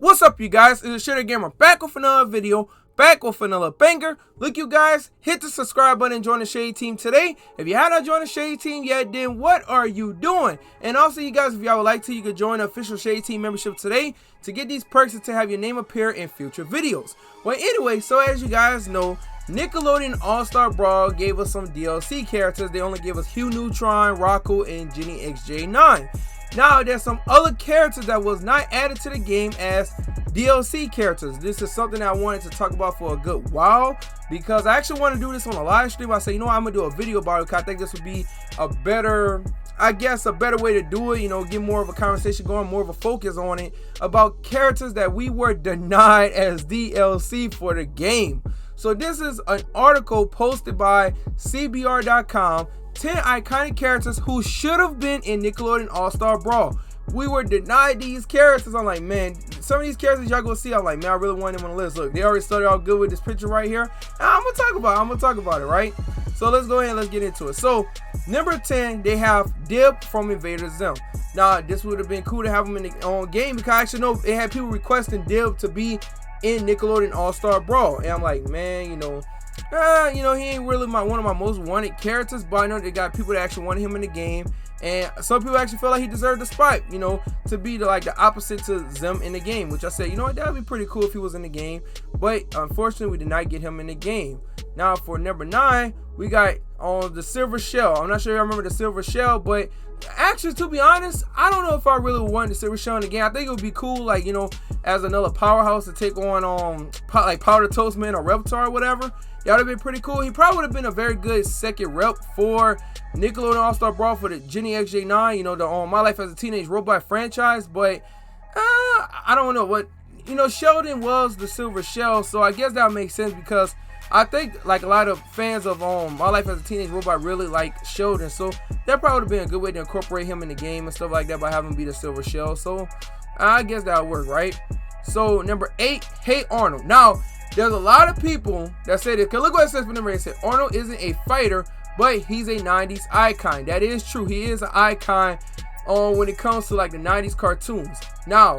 What's up, you guys? It's Shaggy Gamer back with another video, back with another banger. Look, you guys, hit the subscribe button and join the Shade Team today. If you have not joined the Shade Team yet, then what are you doing? And also, you guys, if y'all would like to, you can join the official Shade Team membership today to get these perks and to have your name appear in future videos. Well, anyway, so as you guys know, Nickelodeon All-Star Brawl gave us some DLC characters. They only gave us Hugh Neutron, Rocco, and Jenny XJ9. Now, there's some other characters that was not added to the game as DLC characters. This is something that I wanted to talk about for a good while because I actually want to do this on a live stream. I say, you know what, I'm going to do a video about it because I think this would be a better, a better way to do it, you know, get more of a conversation going, more of a focus on it, about characters that we were denied as DLC for the game. So this is an article posted by CBR.com, 10 iconic characters who should have been in Nickelodeon All-Star Brawl. We were denied these characters. I'm like, man, some of these characters y'all gonna see, I'm like, man, I really want them on the list. Look, they already started out good with this picture right here. I'm gonna talk about it, right? So let's go ahead and let's get into it. So number 10, they have Dib from Invader Zim. Now, this would have been cool to have them in the own game because I actually know they had people requesting Dib to be in Nickelodeon All-Star Brawl. And I'm like, man, you know, he ain't really one of my most wanted characters, but I know they got people that actually wanted him in the game, and some people actually feel like he deserved the spot, you know, to be the opposite to Zim in the game, which I said, you know what, that would be pretty cool if he was in the game, but unfortunately we did not get him in the game. Now for number 9, we got the Silver Shell. I'm not sure if I remember the Silver Shell, but actually, to be honest, I don't know if I really want the Silver Shell in the game. I think it would be cool, like, you know, as another powerhouse to take on like Powder Toast Man or Reptar or whatever. That would have been pretty cool. He probably would have been a very good second rep for Nickelodeon All-Star Brawl for the Jenny XJ9, you know, the My Life as a Teenage Robot franchise. But I don't know what, you know, Sheldon was the Silver Shell, so I guess that makes sense because I think like a lot of fans of My Life as a Teenage Robot really like Sheldon, so that probably would have been a good way to incorporate him in the game and stuff like that by having him be the Silver Shell. So I guess that would work, right? So number 8, Hey Arnold. Now, there's a lot of people that say that, cause look what it says for number 8. It said Arnold isn't a fighter, but he's a 90s icon. That is true. He is an icon when it comes to like the 90s cartoons. Now,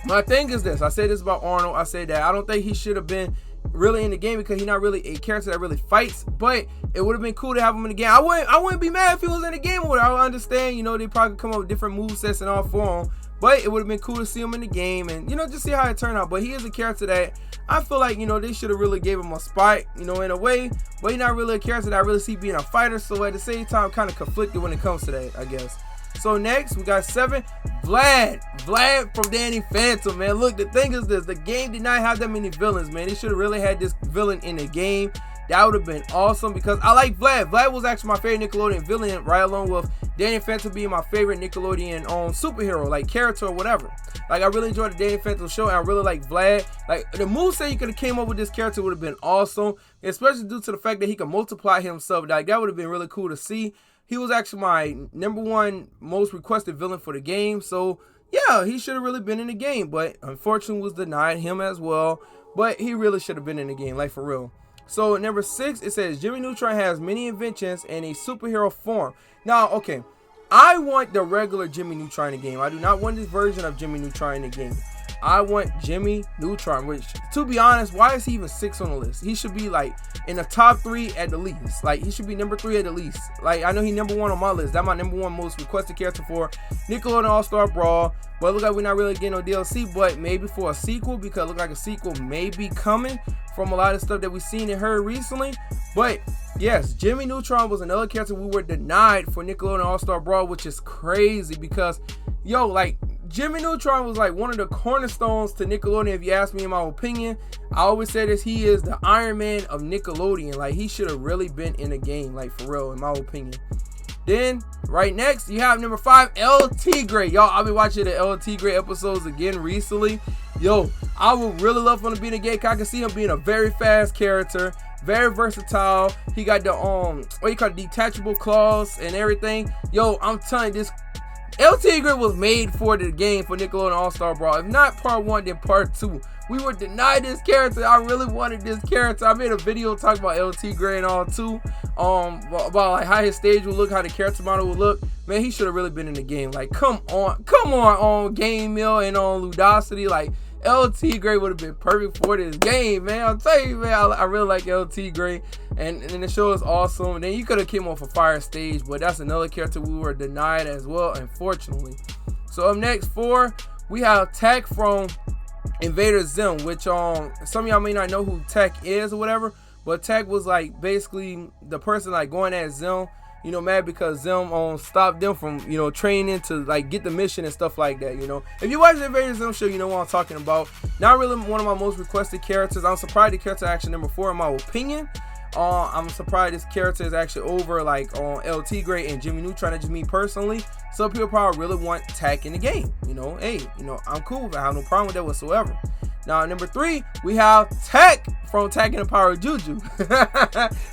my thing is this. I say this about Arnold. I say that I don't think he should have been really in the game because he's not really a character that really fights, but it would have been cool to have him in the game. I wouldn't be mad if he was in the game with it. I would understand, you know, they probably come up with different movesets and all for him, but it would have been cool to see him in the game and, you know, just see how it turned out. But he is a character that I feel like, you know, they should have really gave him a spot, you know, in a way, but he's not really a character that I really see being a fighter, so at the same time kind of conflicted when it comes to that, I guess. So next we got 7, Vlad from Danny Phantom, man. Look, the thing is this, the game did not have that many villains, man. They should have really had this villain in the game. That would have been awesome because I like Vlad. Vlad was actually my favorite Nickelodeon villain, right along with Danny Phantom being my favorite Nickelodeon superhero, like character or whatever. Like, I really enjoyed the Danny Phantom show, and I really like Vlad. Like, the moveset you could have came up with this character would have been awesome, especially due to the fact that he can multiply himself. Like, that would have been really cool to see. He was actually my number 1 most requested villain for the game, so yeah, he should have really been in the game, but unfortunately was denied him as well. But he really should have been in the game, like, for real. So number 6, it says Jimmy Neutron has many inventions and a superhero form. Now, okay, I want the regular Jimmy Neutron in the game. I do not want this version of Jimmy Neutron in the game. I want Jimmy Neutron, which, to be honest, why is he even 6 on the list? He should be like in the top 3 at the least. Like, he should be number 3 at the least. Like, I know he's number 1 on my list. That's my number 1 most requested character for Nickelodeon All-Star Brawl. But it looks like we're not really getting no DLC, but maybe for a sequel, because it looks like a sequel may be coming from a lot of stuff that we've seen and heard recently. But yes, Jimmy Neutron was another character we were denied for Nickelodeon All-Star Brawl, which is crazy because, yo, like, Jimmy Neutron was like one of the cornerstones to Nickelodeon, if you ask me in my opinion. I always say this, he is the Iron Man of Nickelodeon. Like, he should have really been in the game, like, for real, in my opinion. Then, right next, you have number 5, El Tigre. Y'all, I've been watching the El Tigre episodes again recently. Yo, I would really love for him to be in the game. I can see him being a very fast character, very versatile. He got the what you call it, detachable claws and everything. Yo, I'm telling you, this El Tigre was made for the game for Nickelodeon All-Star Brawl. If not part 1, then part 2. We were denied this character. I really wanted this character. I made a video talking about El Tigre and all too. About like how his stage would look, how the character model would look. Man, he should have really been in the game. Like, come on, Game Mill and on Ludosity. Like, LT Gray would have been perfect for this game, man. I'll tell you, man, I really like LT Gray, and the show is awesome. And then you could have came off a fire stage, but that's another character we were denied as well, unfortunately. So up next, 4, we have Tech from Invader Zim, which some of y'all may not know who Tech is or whatever, but Tech was like basically the person like going at Zim, you know, mad because Zim stopped them from, you know, training to like get the mission and stuff like that, you know. If you watch the Invader Zim show, you know what I'm talking about. Not really one of my most requested characters. I'm surprised the character actually number 4 in my opinion. I'm surprised this character is actually over like on LT Gray and Jimmy Neutron. That's just me personally. Some people probably really want Tech in the game. You know, hey, you know, I'm cool with it. I have no problem with that whatsoever. Now, number 3, we have Tech from Tech and the Power of Juju.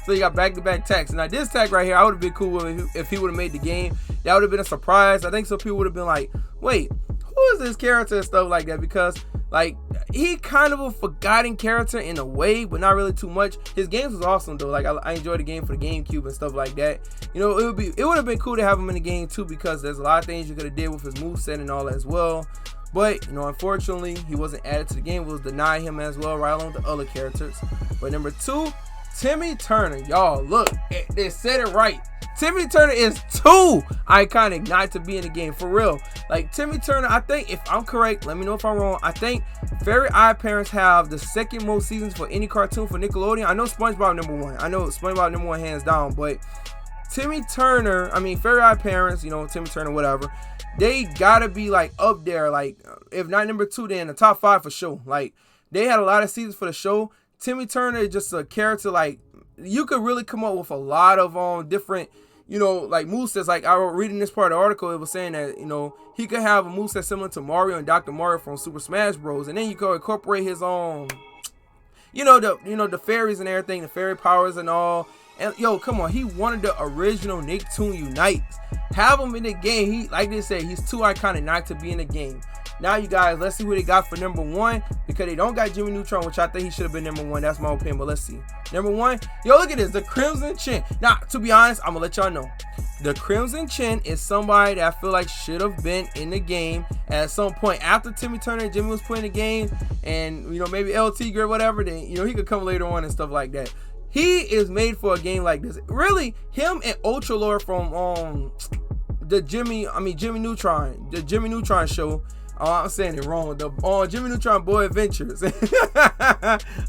So you got back-to-back Techs. Now, this Tech right here, I would have been cool with if he would have made the game. That would have been a surprise. I think some people would have been like, wait, who is this character and stuff like that? Because, like, he kind of a forgotten character in a way, but not really too much. His games was awesome, though. Like, I enjoyed the game for the GameCube and stuff like that. You know, it would have been cool to have him in the game, too, because there's a lot of things you could have did with his moveset and all that as well. But, you know, unfortunately, he wasn't added to the game. We was denying him as well, right along with the other characters. But number 2, Timmy Turner. Y'all, look, they said it right. Timmy Turner is too iconic not to be in the game, for real. Like, Timmy Turner, I think, if I'm correct, let me know if I'm wrong, I think Fairy Odd Parents have the 2nd most seasons for any cartoon for Nickelodeon. I know SpongeBob number 1. I know SpongeBob number 1 hands down, but Timmy Turner, I mean, Fairy Odd Parents, you know, Timmy Turner, whatever, they gotta be like up there, like if not number 2, then in the top 5 for sure. Like, they had a lot of seasons for the show. Timmy Turner is just a character, like, you could really come up with a lot of different, you know, like movesets. Like, I was reading this part of the article, it was saying that, you know, he could have a moveset similar to Mario and Dr. Mario from Super Smash Bros. And then you could incorporate his own, the fairies and everything, the fairy powers and all. And yo, come on, he wanted the original Nicktoon Unites. Have him in the game. He, like they said, he's too iconic not to be in the game. Now, you guys, let's see who they got for number 1, because they don't got Jimmy Neutron, which I think he should have been number 1. That's my opinion, but let's see. Number 1, yo, look at this, the Crimson Chin. Now, to be honest, I'm gonna let y'all know, the Crimson Chin is somebody that I feel like should have been in the game at some point after Timmy Turner and Jimmy was playing the game, and, you know, maybe LT Gray, whatever, then, you know, he could come later on and stuff like that. He is made for a game like this. Really, him and Ultra Lord from the Jimmy Neutron show. Oh, I'm saying it wrong. The Jimmy Neutron Boy Adventures.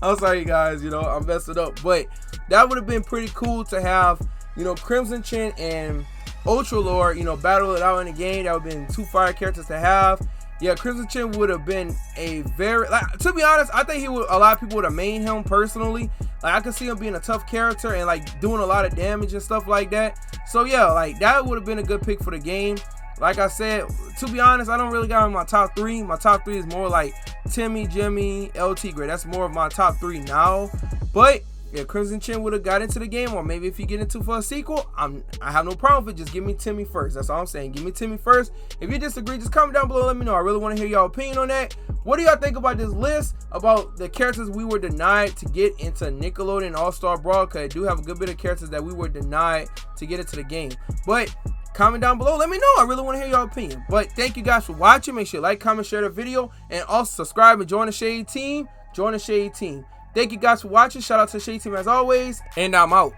I'm sorry, guys. You know, I messed it up. But that would have been pretty cool to have, you know, Crimson Chin and Ultra Lord, you know, battle it out in the game. That would have been 2 fire characters to have. Yeah, Crimson Chin would have been a very, like, to be honest, I think a lot of people would have mained him personally. Like, I could see him being a tough character and like doing a lot of damage and stuff like that. So yeah, like, that would have been a good pick for the game. Like I said, to be honest, I don't really got him in my top 3. My top 3 is more like Timmy, Jimmy, LT Gray. That's more of my top 3 now. But yeah, Crimson Chin would have got into the game, or maybe if you get into for a sequel, I have no problem with it. Just give me Timmy first. That's all I'm saying. Give me Timmy first. If you disagree, just comment down below. Let me know. I really want to hear y'all opinion on that. What do y'all think about this list, about the characters we were denied to get into Nickelodeon All-Star Brawl? Because I do have a good bit of characters that we were denied to get into the game. But comment down below. Let me know. I really want to hear your opinion. But thank you guys for watching. Make sure you like, comment, share the video, and also subscribe and join the Shade Team. Join the Shade Team. Thank you guys for watching. Shout out to the Shade Team as always, and I'm out.